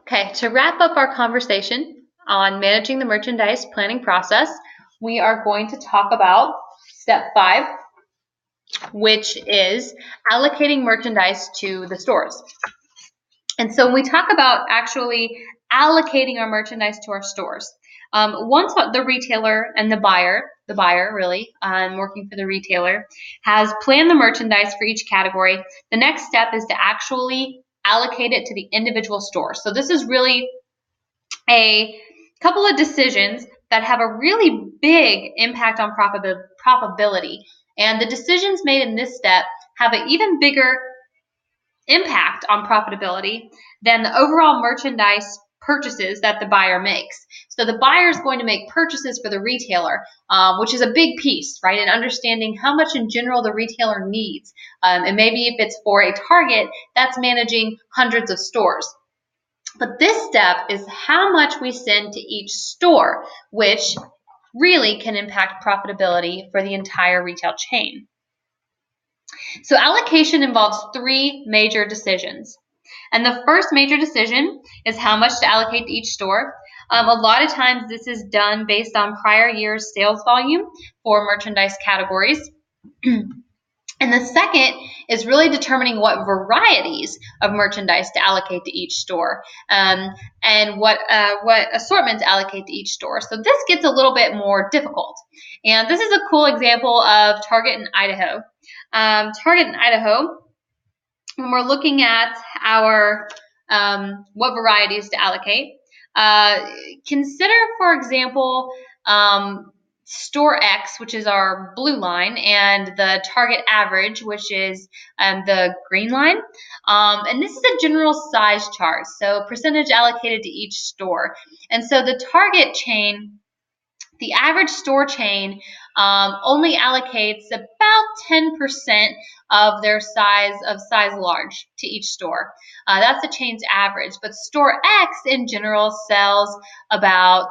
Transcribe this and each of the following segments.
Okay, to wrap up our conversation on managing the merchandise planning process, we are going to talk about step 5, which is allocating merchandise to the stores. And so when we talk about actually allocating our merchandise to our stores, once the retailer and the buyer really, working for the retailer, has planned the merchandise for each category, the next step is to actually allocate it to the individual store. So this is really a couple of decisions that have a really big impact on profitability. And the decisions made in this step have an even bigger impact on profitability than the overall merchandise purchases that the buyer makes. So the buyer is going to make purchases for the retailer, which is a big piece, right? And understanding how much in general the retailer needs. And maybe if it's for a Target, that's managing hundreds of stores. But this step is how much we send to each store, which really can impact profitability for the entire retail chain. So allocation involves 3 major decisions. And the first major decision is how much to allocate to each store. A lot of times this is done based on prior year's sales volume for merchandise categories. And the second is really determining what varieties of merchandise to allocate to each store, and what assortment to allocate to each store. So this gets a little bit more difficult. And this is a cool example of Target in Idaho. Target in Idaho, when we're looking at our what varieties to allocate, consider, for example, Store X, which is our blue line, and the Target Average, which is the green line. And this is a general size chart, so percentage allocated to each store. And so the Target chain, the average store chain, only allocates about 10% of their size large to each store. That's the chain's average. But Store X in general sells about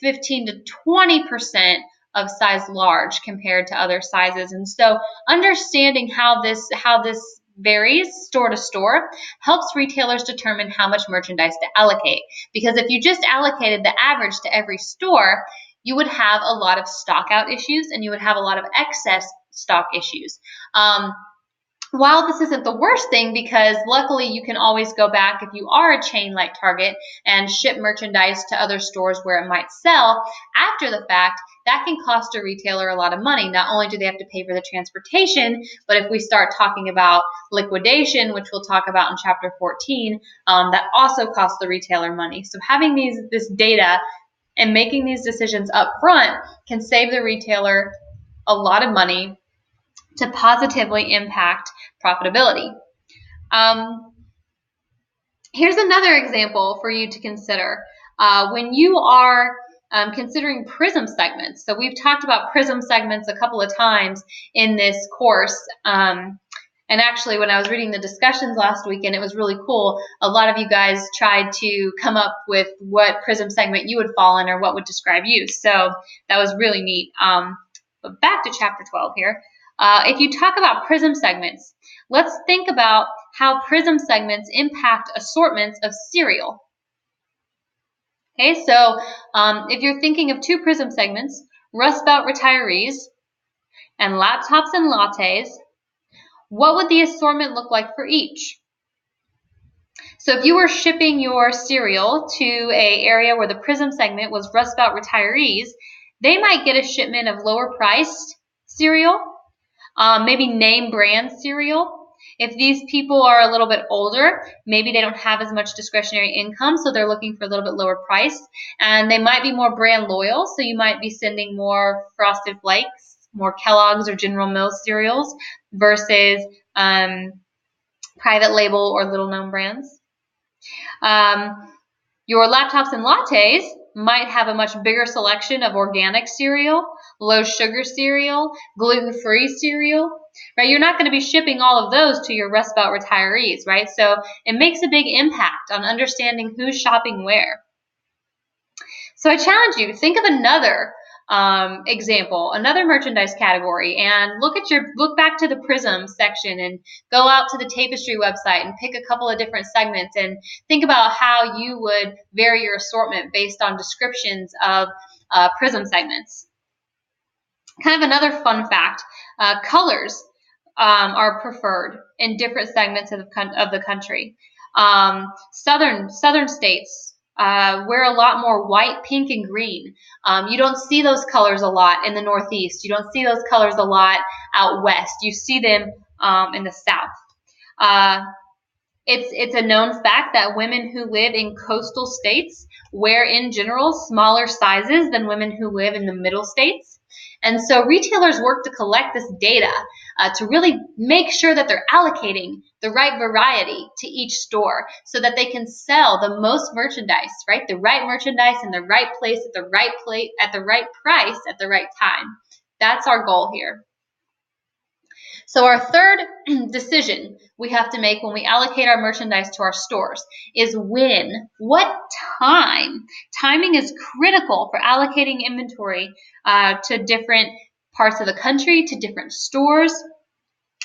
15 to 20% of size large compared to other sizes. And so understanding how this varies store to store helps retailers determine how much merchandise to allocate. Because if you just allocated the average to every store, you would have a lot of stock out issues and you would have a lot of excess stock issues. While this isn't the worst thing, because luckily you can always go back if you are a chain like Target and ship merchandise to other stores where it might sell after the fact, that can cost a retailer a lot of money. Not only do they have to pay for the transportation, but if we start talking about liquidation, which we'll talk about in chapter 14, that also costs the retailer money. So having this data and making these decisions up front can save the retailer a lot of money to positively impact profitability. Here's another example for you to consider. When you are considering prism segments, so we've talked about prism segments a couple of times in this course, and actually when I was reading the discussions last weekend, it was really cool. A lot of you guys tried to come up with what prism segment you would fall in or what would describe you, so that was really neat. But back to chapter 12 here. If you talk about prism segments, let's think about how prism segments impact assortments of cereal. Okay, so if you're thinking of 2 prism segments, Rust Belt retirees and laptops and lattes, what would the assortment look like for each? So if you were shipping your cereal to an area where the prism segment was Rust Belt retirees, they might get a shipment of lower priced cereal, maybe name brand cereal. If these people are a little bit older, maybe they don't have as much discretionary income, so they're looking for a little bit lower price. And they might be more brand loyal, so you might be sending more Frosted Flakes, more Kellogg's or General Mills cereals versus private label or little known brands. Your laptops and lattes might have a much bigger selection of organic cereal, low sugar cereal, gluten-free cereal, right? You're not going to be shipping all of those to your Rust Belt retirees, right? So it makes a big impact on understanding who's shopping where. So I challenge you, think of another example, another merchandise category, and look back to the Prism section and go out to the Tapestry website and pick a couple of different segments and think about how you would vary your assortment based on descriptions of Prism segments. Kind of another fun fact, colors are preferred in different segments of the country. Southern states wear a lot more white, pink, and green. You don't see those colors a lot in the Northeast. You don't see those colors a lot out west. You see them in the South. It's a known fact that women who live in coastal states wear, in general, smaller sizes than women who live in the middle states. And so retailers work to collect this data to really make sure that they're allocating the right variety to each store so that they can sell the most merchandise, right? The right merchandise in the right place at the right price at the right time. That's our goal here. So our third decision we have to make when we allocate our merchandise to our stores is when, what time. Timing is critical for allocating inventory to different parts of the country, to different stores.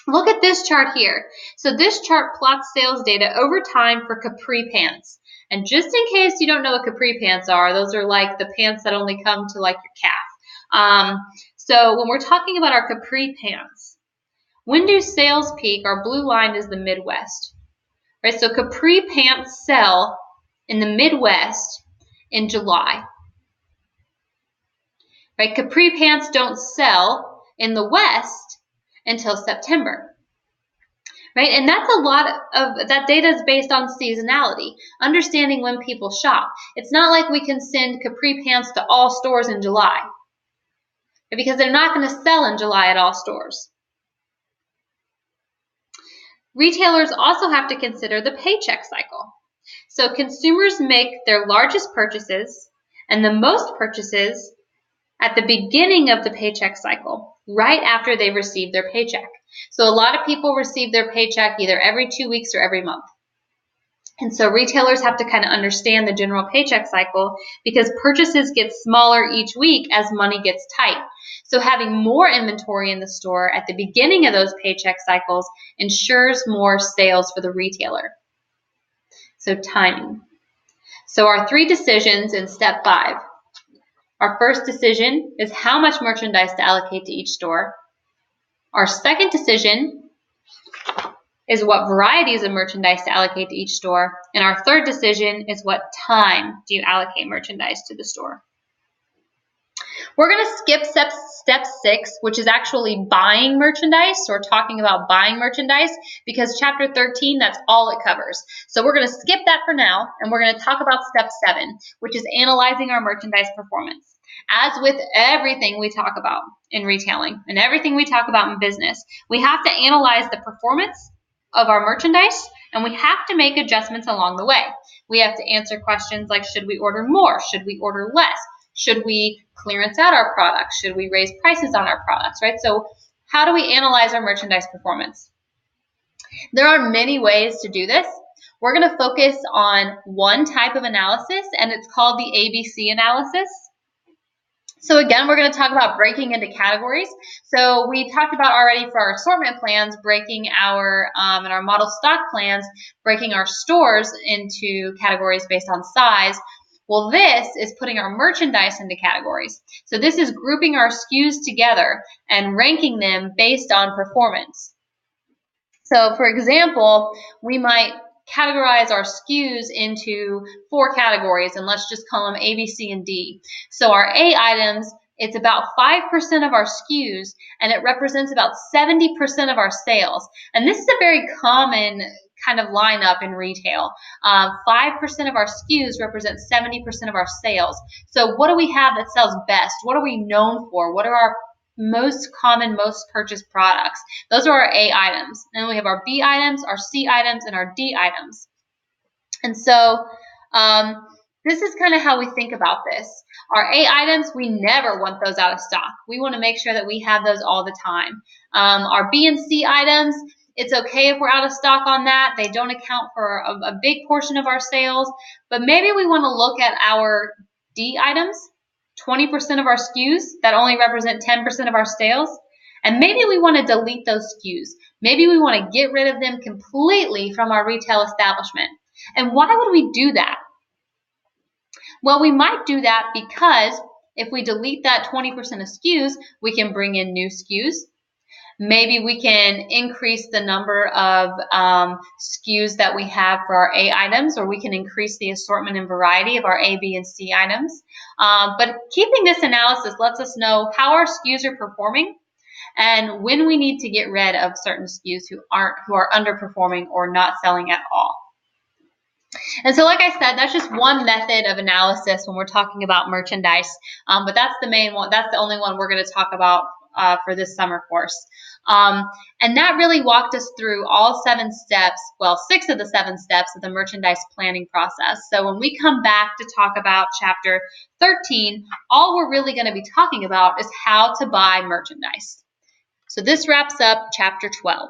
Look at this chart here. So this chart plots sales data over time for capri pants. And just in case you don't know what capri pants are, those are like the pants that only come to like your calf. So when we're talking about our capri pants, when do sales peak? Our blue line is the Midwest. Right? So capri pants sell in the Midwest in July. Right? Capri pants don't sell in the West until September. Right? And that's a lot of that data is based on seasonality, understanding when people shop. It's not like we can send capri pants to all stores in July, because they're not going to sell in July at all stores. Retailers also have to consider the paycheck cycle. So consumers make their largest purchases and the most purchases at the beginning of the paycheck cycle, right after they receive their paycheck. So a lot of people receive their paycheck either every 2 weeks or every month. And so retailers have to kind of understand the general paycheck cycle because purchases get smaller each week as money gets tight. So having more inventory in the store at the beginning of those paycheck cycles ensures more sales for the retailer. So timing. So our 3 decisions in step 5. Our first decision is how much merchandise to allocate to each store. Our second decision is what varieties of merchandise to allocate to each store. And our third decision is what time do you allocate merchandise to the store. We're going to skip step 6, which is actually buying merchandise, or talking about buying merchandise, because chapter 13, that's all it covers. So we're going to skip that for now, and we're going to talk about step 7, which is analyzing our merchandise performance. As with everything we talk about in retailing and everything we talk about in business, we have to analyze the performance of our merchandise, and we have to make adjustments along the way. We have to answer questions like, should we order more? Should we order less? Should we clearance out our products? Should we raise prices on our products, right? So how do we analyze our merchandise performance? There are many ways to do this. We're going to focus on one type of analysis, and it's called the ABC analysis. So again, we're going to talk about breaking into categories. So we talked about already for our assortment plans, breaking our, and our model stock plans, breaking our stores into categories based on size. Well, this is putting our merchandise into categories. So this is grouping our SKUs together and ranking them based on performance. So for example, we might categorize our SKUs into 4 categories, and let's just call them A, B, C, and D. So our A items, it's about 5% of our SKUs, and it represents about 70% of our sales. And this is a very common kind of lineup in retail. 5% of our SKUs represent 70% of our sales. So what do we have that sells best? What are we known for? What are our most common, most purchased products? Those are our A items. And then we have our B items, our C items, and our D items. And so this is kind of how we think about this. Our A items, we never want those out of stock. We want to make sure that we have those all the time. Our B and C items, it's okay if we're out of stock on that. They don't account for a big portion of our sales, but maybe we want to look at our D items. 20% of our SKUs that only represent 10% of our sales. And maybe we want to delete those SKUs. Maybe we want to get rid of them completely from our retail establishment. And why would we do that? Well, we might do that because if we delete that 20% of SKUs, we can bring in new SKUs. Maybe we can increase the number of SKUs that we have for our A items, or we can increase the assortment and variety of our A, B, and C items. But keeping this analysis lets us know how our SKUs are performing and when we need to get rid of certain SKUs who are underperforming or not selling at all. And so, like I said, that's just one method of analysis when we're talking about merchandise. But that's the main one. That's the only one we're going to talk about for this summer course. And that really walked us through all 7 steps, well, 6 of the 7 steps of the merchandise planning process. So when we come back to talk about chapter 13, all we're really going to be talking about is how to buy merchandise. So this wraps up chapter 12.